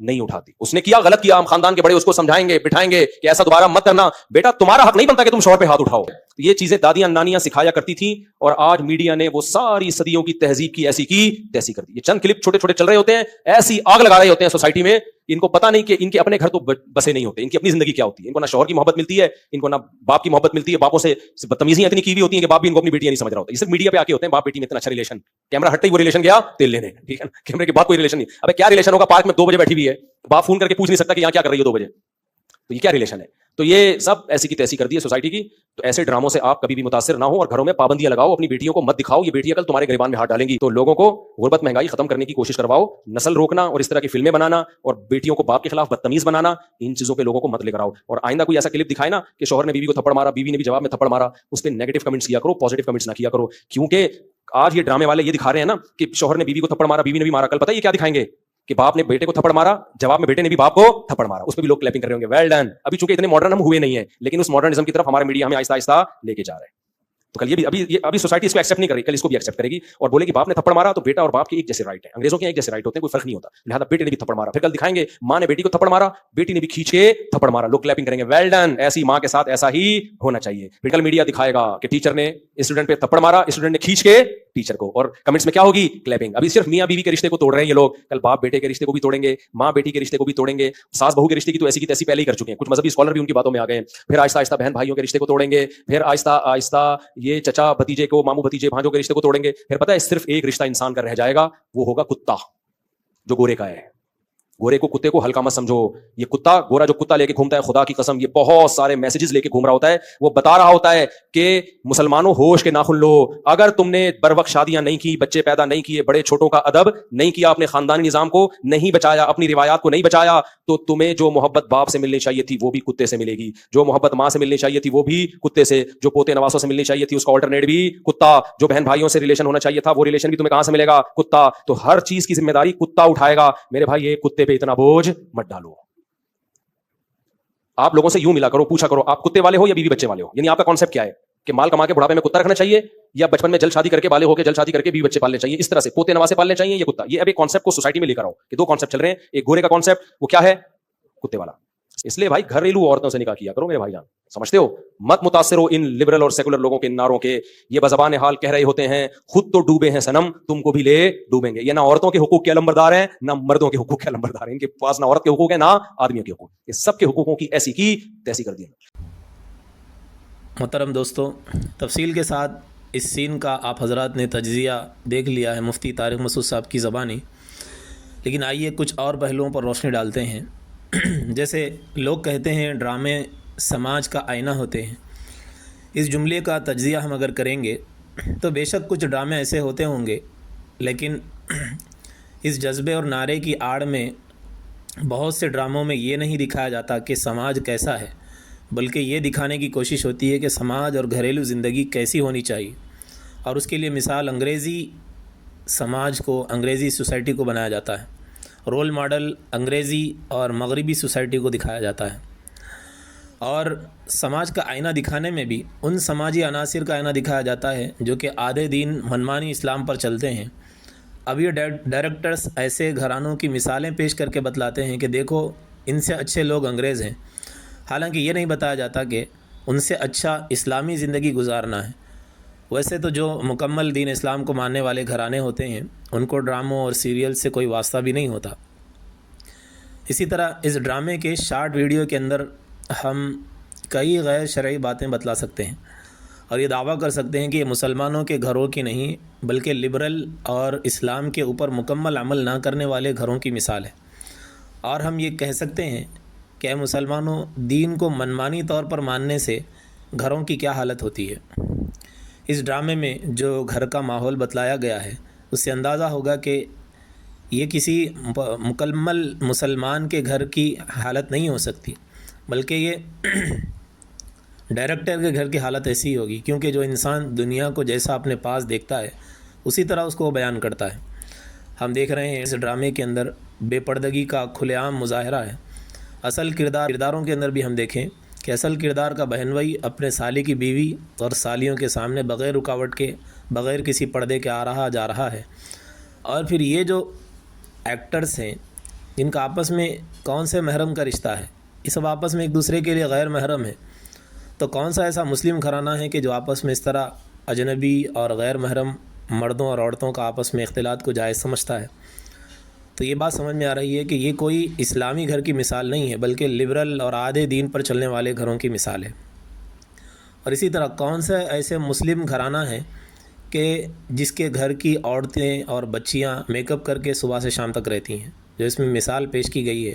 نہیں اٹھاتی. اس نے کیا غلط کیا, ہم خاندان کے بڑے اس کو سمجھائیں گے, بٹھائیں گے کہ ایسا دوبارہ مت کرنا, بیٹا تمہارا حق نہیں بنتا کہ تم شوہر پہ ہاتھ اٹھاؤ. یہ چیزیں دادیاں نانیاں سکھایا کرتی تھیں, اور آج میڈیا نے وہ ساری صدیوں کی تہذیب کی ایسی کی تیسی کر دی. یہ چند کلپ چھوٹے چھوٹے چل رہے ہوتے ہیں, ایسی آگ لگا رہے ہوتے ہیں سوسائٹی میں, ان کو پتہ نہیں کہ ان کے اپنے گھر تو بسے نہیں ہوتے, ان کی اپنی زندگی کیا ہوتی ہے. ان کو نہ شوہر کی محبت ملتی ہے, ان کو نہ باپ کی محبت ملتی ہے, باپوں سے بدتمیزیاں اتنی کی ہوئی ہوتی ہیں کہ باپ بھی ان کو اپنی بیٹیاں نہیں سمجھ رہا ہوتا. یہ صرف میڈیا پہ آ کے ہوتے ہیں, باپ بیٹی میں اتنا اچھا ریلیشن, کیمرہ ہٹتے ہی وہ ریلیشن گیا تیل لینے, ٹھیک ہے, کیمرے کے بعد کوئی ریلیشن نہیں. ابے کیا ریلیشن ہوگا, پارک میں 2 بجے بیٹھی ہوئی ہے, باپ فون کر کے پوچھ نہیں سکتا کہ یہاں کیا کر رہی ہے 2 بجے, تو یہ کیا ریلیشن ہے. تو یہ سب ایسی کی تیسی کر دی ہے سوسائٹی کی. تو ایسے ڈراموں سے آپ کبھی بھی متاثر نہ ہو, اور گھروں میں پابندیاں لگاؤ, اپنی بیٹیوں کو مت دکھاؤ یہ بیٹیاں کل تمہارے گریبان میں ہاتھ ڈالیں گی. تو لوگوں کو غربت مہنگائی ختم کرنے کی کوشش کرواؤ, نسل روکنا اور اس طرح کی فلمیں بنانا اور بیٹیوں کو باپ کے خلاف بدتمیز بنانا, ان چیزوں پہ لوگوں کو مت لے کر آؤ. اور آئندہ کوئی ایسا کلپ دکھائے نا کہ شوہر نے بیوی کو تھپڑ مارا, بیوی نے بھی جواب میں تھپڑ مارا, اس پہ نیگیٹو کمنٹس کیا کرو, پازیٹو کمنٹس نہ کیا کرو. کیونکہ آج یہ ڈرامے والے یہ دکھا رہے ہیں نا کہ شوہر نے بیوی کو تھپڑ مارا, بیوی نے بھی مارا, کل پتہ ہے یہ کیا دکھائیں گے کہ باپ نے بیٹے کو تھپڑ مارا, جواب میں بیٹے نے بھی باپ کو تھپڑ مارا, اس پہ بھی لوگ کلیپنگ کر رہے ہوں گے, ویل ڈن. ابھی چونکہ اتنے ماڈرن ہم ہوئے نہیں ہیں, لیکن اس ماڈرنزم کی طرف ہمارے میڈیا ہمیں آہستہ آہستہ لے کے جا رہے ہیں. تو کل یہ بھی ابھی سوسائٹی اس کو ایکسیپٹ نہیں کر رہی, کل اس کو بھی ایکسیپٹ کرے گی اور بولے کہ باپ نے تھپڑ مارا تو بیٹا اور باپ کے ایک جیسے رائٹ ہیں, انگریزوں کے ایک جیسے رائٹ ہوتے ہیں, کوئی فرق نہیں ہوتا, لہٰذا بیٹے نے بھی تھپڑ مارا. پھر کل دکھائیں گے ماں نے بیٹی کو تھپڑ مارا, بیٹی نے بھی کھینچ کے تھپڑ مارا, لوگ کلیپنگ کریں گے, ویل ڈن, ایسی ماں کے ساتھ ایسا ہی ہونا چاہیے. پھر کل میڈیا دکھائے گا کہ ٹیچر نے اسٹوڈنٹ پہ تھپڑ مارا, اسٹوڈنٹ نے کھینچ کے ٹیچر کو, اور کمنٹس میں کیا ہوگی, کلیپنگ. ابھی صرف میاں بیوی کے رشتے کو توڑ رہے ہیں یہ لوگ, کل باپ بیٹے کے رشتے کو بھی توڑیں گے, ماں بیٹی کے رشتے کو بھی توڑیں گے, ساس بہو کے رشتے کی تو ایسی کی تیسی پہلے ہی کر چکے ہیں, کچھ مذہبی اسکالر بھی ان کی باتوں میں آ گئے ہیں. پھر آہستہ آہستہ بہن بھائیوں کے رشتے کو توڑیں گے, پھر آہستہ آہستہ یہ چچا بھتیجے کو, ماموں بھتیجے بھانجوں کے رشتے کو توڑیں گے. پھر پتہ ہے صرف ایک رشتہ انسان کا رہ جائے گا, وہ ہوگا کتا, جو گورے کا ہے. گورے کو کتے کو ہلکا مت سمجھو, یہ کتا گورا جو کتا لے کے گھومتا ہے, خدا کی قسم یہ بہت سارے میسیجز لے کے گھوم رہا ہوتا ہے. وہ بتا رہا ہوتا ہے کہ مسلمانوں ہوش کے ناخن لو, اگر تم نے بر وقت شادیاں نہیں کی, بچے پیدا نہیں کیے, بڑے چھوٹوں کا ادب نہیں کیا, اپنے خاندانی نظام کو نہیں بچایا, اپنی روایات کو نہیں بچایا, تو تمہیں جو محبت باپ سے ملنی چاہیے تھی وہ بھی کتے سے ملے گی, جو محبت ماں سے ملنی چاہیے تھی وہ بھی کتے سے, جو پوتے نواسوں سے ملنی چاہیے تھی اس کا آلٹرنیٹ بھی کتا, جو بہن بھائیوں سے ریلیشن ہونا چاہیے تھا وہ ریلیشن بھی تمہیں کہاں سے ملے گا, کتا. تو ہر چیز کی ذمہ داری کتا اٹھائے گا. میرے بھائی یہ کتے پہ اتنا بوجھ مت ڈالو. آپ لوگوں سے یوں ملا کرو, پوچھا کرو آپ کتے والے ہو یا بیوی بچے والے ہو, یعنی آپ کا کانسیپٹ کیا ہے کہ مال کما کے بڑھاپے میں کتا رکھنا چاہیے, یا بچپن میں جلد شادی کر کے بالغ ہو کے جلد شادی کر کے بیوی بچے پالنے چاہیے, اس طرح سے پوتے نواسے پالنے چاہیے یہ کتا. یہ اب ایک کانسیپٹ کو سوسائٹی میں لے کر آؤ کہ 2 کانسیپٹ چل رہے ہیں, ایک گورے کا کانسیپٹ, وہ کیا ہے, کتے والا. اس لیے بھائی گھریلو عورتوں سے نکاح کیا کرو میرے بھائی جان, سمجھتے ہو, مت متاثر ہو ان لبرل اور سیکولر لوگوں کے نعروں کے. یہ بزبان حال کہہ رہے ہوتے ہیں خود تو ڈوبے ہیں صنم, تم کو بھی لے ڈوبیں گے. یہ نہ عورتوں کے حقوق کے علمبردار ہیں, نہ مردوں کے حقوق کے علمبردار ہیں, ان کے پاس نہ عورت کے حقوق ہیں نہ آدمیوں کے حقوق, یہ سب کے حقوقوں کی ایسی کی تیسی کر دی. محترم دوستو, تفصیل کے ساتھ اس سین کا آپ حضرات نے تجزیہ دیکھ لیا ہے مفتی طارق مسعود صاحب کی زبانی, لیکن آئیے کچھ اور پہلوؤں پر روشنی ڈالتے ہیں. جیسے لوگ کہتے ہیں ڈرامے سماج کا آئینہ ہوتے ہیں, اس جملے کا تجزیہ ہم اگر کریں گے تو بے شک کچھ ڈرامے ایسے ہوتے ہوں گے, لیکن اس جذبے اور نعرے کی آڑ میں بہت سے ڈراموں میں یہ نہیں دکھایا جاتا کہ سماج کیسا ہے, بلکہ یہ دکھانے کی کوشش ہوتی ہے کہ سماج اور گھریلو زندگی کیسی ہونی چاہیے. اور اس کے لیے مثال انگریزی سماج کو, انگریزی سوسائٹی کو بنایا جاتا ہے, رول ماڈل انگریزی اور مغربی سوسائٹی کو دکھایا جاتا ہے. اور سماج کا آئینہ دکھانے میں بھی ان سماجی عناصر کا آئینہ دکھایا جاتا ہے جو کہ آدھے دین منمانی اسلام پر چلتے ہیں. اب یہ ڈائریکٹرز ایسے گھرانوں کی مثالیں پیش کر کے بتلاتے ہیں کہ دیکھو ان سے اچھے لوگ انگریز ہیں, حالانکہ یہ نہیں بتایا جاتا کہ ان سے اچھا اسلامی زندگی گزارنا ہے. ویسے تو جو مکمل دین اسلام کو ماننے والے گھرانے ہوتے ہیں ان کو ڈراموں اور سیریل سے کوئی واسطہ بھی نہیں ہوتا. اسی طرح اس ڈرامے کے شارٹ ویڈیو کے اندر ہم کئی غیر شرعی باتیں بتلا سکتے ہیں اور یہ دعویٰ کر سکتے ہیں کہ یہ مسلمانوں کے گھروں کی نہیں بلکہ لبرل اور اسلام کے اوپر مکمل عمل نہ کرنے والے گھروں کی مثال ہے. اور ہم یہ کہہ سکتے ہیں کہ اے مسلمانوں, دین کو منمانی طور پر ماننے سے گھروں کی کیا حالت ہوتی ہے. اس ڈرامے میں جو گھر کا ماحول بتلایا گیا ہے اس سے اندازہ ہوگا کہ یہ کسی مکمل مسلمان کے گھر کی حالت نہیں ہو سکتی, بلکہ یہ ڈائریکٹر کے گھر کی حالت ایسی ہوگی, کیونکہ جو انسان دنیا کو جیسا اپنے پاس دیکھتا ہے اسی طرح اس کو وہ بیان کرتا ہے. ہم دیکھ رہے ہیں اس ڈرامے کے اندر بے پردگی کا کھلے عام مظاہرہ ہے. اصل کرداروں کے اندر بھی ہم دیکھیں کہ اصل کردار کا بہن بھائی اپنے سالی کی بیوی اور سالیوں کے سامنے بغیر رکاوٹ کے, بغیر کسی پردے کے آ رہا جا رہا ہے. اور پھر یہ جو ایکٹرز ہیں جن کا آپس میں کون سے محرم کا رشتہ ہے، یہ سب آپس میں ایک دوسرے کے لیے غیر محرم ہے، تو کون سا ایسا مسلم گھرانہ ہے کہ جو آپس میں اس طرح اجنبی اور غیر محرم مردوں اور عورتوں کا آپس میں اختلاط کو جائز سمجھتا ہے؟ تو یہ بات سمجھ میں آ رہی ہے کہ یہ کوئی اسلامی گھر کی مثال نہیں ہے، بلکہ لبرل اور آدھے دین پر چلنے والے گھروں کی مثال ہے۔ اور اسی طرح کون سے ایسے مسلم گھرانہ ہیں کہ جس کے گھر کی عورتیں اور بچیاں میک اپ کر کے صبح سے شام تک رہتی ہیں، جو اس میں مثال پیش کی گئی ہے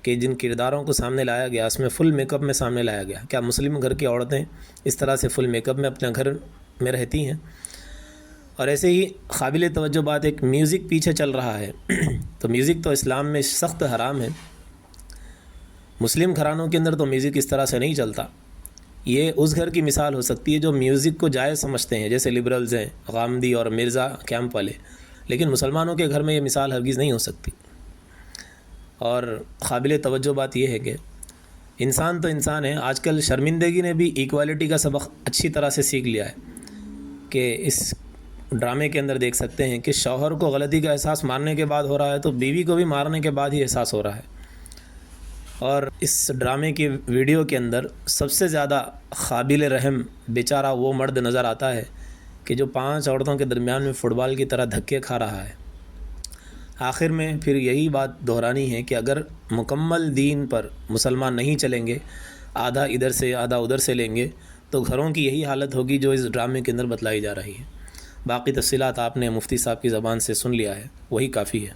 کہ جن کرداروں کو سامنے لایا گیا اس میں فل میک اپ میں سامنے لایا گیا۔ کیا مسلم گھر کی عورتیں اس طرح سے فل میک اپ میں اپنے گھر میں رہتی ہیں؟ اور ایسے ہی قابل توجہ بات، ایک میوزک پیچھے چل رہا ہے تو میوزک تو اسلام میں سخت حرام ہے، مسلم گھرانوں کے اندر تو میوزک اس طرح سے نہیں چلتا۔ یہ اس گھر کی مثال ہو سکتی ہے جو میوزک کو جائز سمجھتے ہیں، جیسے لبرلز ہیں، غامدی اور مرزا کیمپ والے، لیکن مسلمانوں کے گھر میں یہ مثال ہرگز نہیں ہو سکتی۔ اور قابل توجہ بات یہ ہے کہ انسان تو انسان ہے، آج کل شرمندگی نے بھی ایکوالٹی کا سبق اچھی طرح سے سیکھ لیا ہے کہ اس ڈرامے کے اندر دیکھ سکتے ہیں کہ شوہر کو غلطی کا احساس مارنے کے بعد ہو رہا ہے تو بیوی کو بھی مارنے کے بعد ہی احساس ہو رہا ہے۔ اور اس ڈرامے کی ویڈیو کے اندر سب سے زیادہ قابل رحم بیچارہ وہ مرد نظر آتا ہے کہ جو 5 عورتوں کے درمیان میں فٹ بال کی طرح دھکے کھا رہا ہے۔ آخر میں پھر یہی بات دہرانی ہے کہ اگر مکمل دین پر مسلمان نہیں چلیں گے، آدھا ادھر سے آدھا ادھر سے لیں گے، تو گھروں کی یہی حالت ہوگی جو اس ڈرامے کے اندر بتلائی جا رہی ہے۔ باقی تفصیلات آپ نے مفتی صاحب کی زبان سے سن لیا ہے، وہی کافی ہے۔